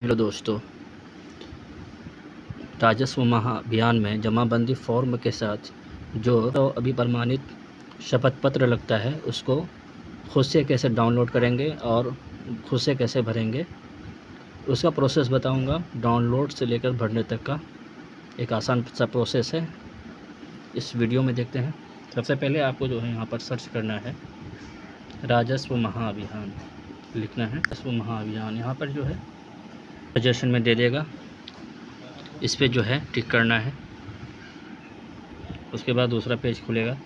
Hello दोस्तों, राजस्व महाअभियान में जमाबंदी फॉर्म के साथ जो तो अभी प्रमाणित शपथ पत्र लगता है उसको खुद से कैसे डाउनलोड करेंगे और खुद से कैसे भरेंगे उसका प्रोसेस बताऊंगा। डाउनलोड से लेकर भरने तक का एक आसान सा प्रोसेस है, इस वीडियो में देखते हैं। सबसे पहले आपको जो है यहाँ पर सर्च करना है राजस्व महाअभियान, लिखना है राजस्व महाअभियान। यहाँ पर जो है सजेशन में दे देगा, इस पे जो है टिक करना है। उसके बाद दूसरा पेज खुलेगा,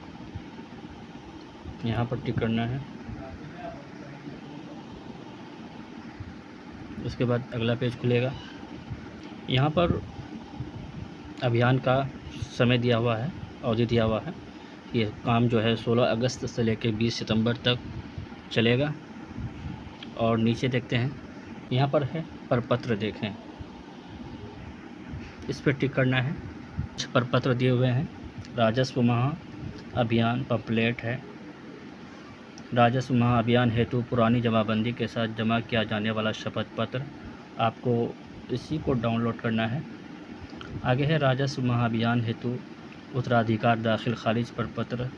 यहाँ पर टिक करना है। उसके बाद अगला पेज खुलेगा, यहाँ पर अभियान का समय दिया हुआ है, अवधि दिया हुआ है। ये काम जो है 16 अगस्त से लेकर 20 सितंबर तक चलेगा। और नीचे देखते हैं, यहाँ पर है प्रपत्र, देखें इस पर टिक करना है। कुछ प्रपत्र दिए हुए हैं, राजस्व महाअभियान पम्पलेट है। राजस्व महाअभियान हेतु पुरानी जमाबंदी के साथ जमा किया जाने वाला शपथ पत्र, आपको इसी को डाउनलोड करना है। आगे है राजस्व महाअभियान हेतु उत्तराधिकार दाखिल खारिज प्रपत्र,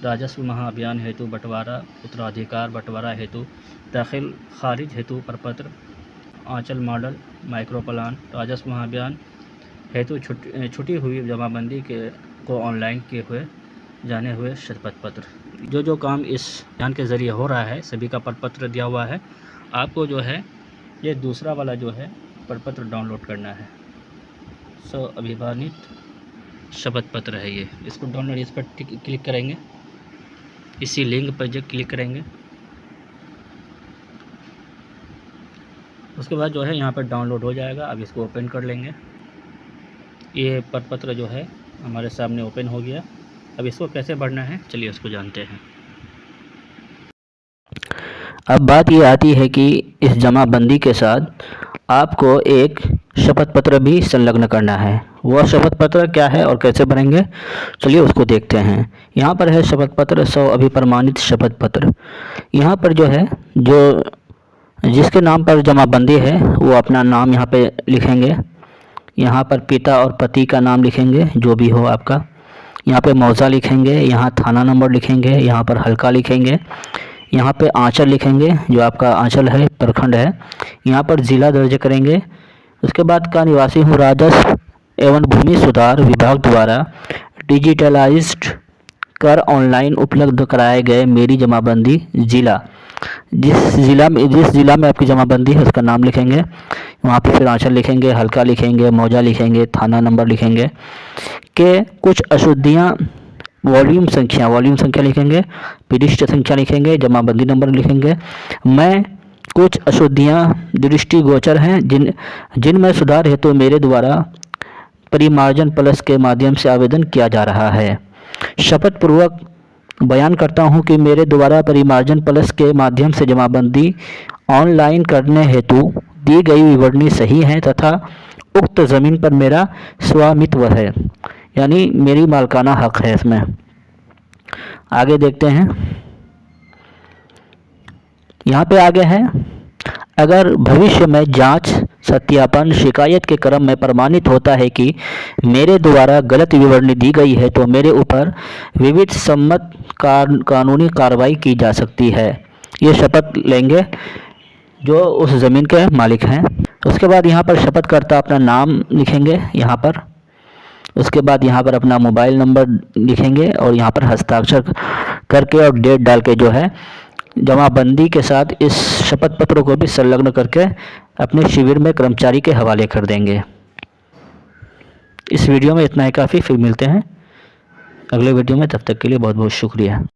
राजस्व महाअभियान हेतु बंटवारा उत्तराधिकार बंटवारा हेतु दाखिल खारिज हेतु प्रपत्र, आंचल मॉडल माइक्रो प्लान, राजस्व महाअभियान हेतु छुटी हुई जमाबंदी को ऑनलाइन किए हुए जाने हुए शपथ पत्र। जो काम इस अभियान के ज़रिए हो रहा है सभी का प्रपत्र दिया हुआ है। आपको जो है ये दूसरा वाला जो है प्रपत्र डाउनलोड करना है। अभिमानित शपथ पत्र है ये, इसको डाउनलोड, इस पर क्लिक करेंगे, इसी लिंक पर जो क्लिक करेंगे, उसके बाद जो है यहाँ पर डाउनलोड हो जाएगा। अब इसको ओपन कर लेंगे। ये प्रपत्र जो है हमारे सामने ओपन हो गया। अब इसको कैसे भरना है चलिए उसको जानते हैं। अब बात ये आती है कि इस जमाबंदी के साथ आपको एक शपथ पत्र भी संलग्न करना है। वह शपथ पत्र क्या है और कैसे भरेंगे चलिए उसको देखते हैं। यहाँ पर है शपथ पत्र 100 अभिप्रमाणित शपथ पत्र। यहाँ पर जो है जिसके नाम पर जमाबंदी है वो अपना नाम यहाँ पे लिखेंगे। यहाँ पर पिता और पति का नाम लिखेंगे जो भी हो आपका। यहाँ पे मौजा लिखेंगे, यहाँ थाना नंबर लिखेंगे, यहाँ पर हल्का लिखेंगे, यहाँ पे आंचल लिखेंगे जो आपका आंचल है, प्रखंड है। यहाँ पर ज़िला दर्ज करेंगे। उसके बाद का निवासी हूँ, राजस्व एवं भूमि सुधार विभाग द्वारा डिजिटलाइज्ड कर ऑनलाइन उपलब्ध कराए गए मेरी जमाबंदी ज़िला, जिस ज़िला में आपकी जमाबंदी है उसका नाम लिखेंगे। वहाँ पे फिर आंचल लिखेंगे, हल्का लिखेंगे, मौजा लिखेंगे, थाना नंबर लिखेंगे के कुछ अशुद्धियाँ वॉल्यूम संख्या लिखेंगे, पृष्ठ संख्या लिखेंगे, जमाबंदी नंबर लिखेंगे। मैं कुछ अशुद्धियाँ दृष्टिगोचर हैं जिनमें सुधार हेतु मेरे द्वारा परिमार्जन प्लस के माध्यम से आवेदन किया जा रहा है। शपथ पूर्वक बयान करता हूं कि मेरे द्वारा परिमार्जन प्लस के माध्यम से जमाबंदी ऑनलाइन करने हेतु दी गई विवरणी सही है तथा उक्त ज़मीन पर मेरा स्वामित्व है, यानी मेरी मालकाना हक है इसमें। आगे देखते हैं, यहाँ पे आगे है, अगर भविष्य में जांच सत्यापन शिकायत के क्रम में प्रमाणित होता है कि मेरे द्वारा गलत विवरणी दी गई है तो मेरे ऊपर विविध सम्मत कानूनी कार्रवाई की जा सकती है। ये शपथ लेंगे जो उस ज़मीन के मालिक हैं। उसके बाद यहाँ पर शपथकर्ता अपना नाम लिखेंगे यहाँ पर। उसके बाद यहाँ पर अपना मोबाइल नंबर लिखेंगे और यहाँ पर हस्ताक्षर करके और डेट डाल के जो है जमाबंदी के साथ इस शपथ पत्र को भी संलग्न करके अपने शिविर में कर्मचारी के हवाले कर देंगे। इस वीडियो में इतना ही काफ़ी, फिर मिलते हैं अगले वीडियो में। तब तक के लिए बहुत बहुत शुक्रिया।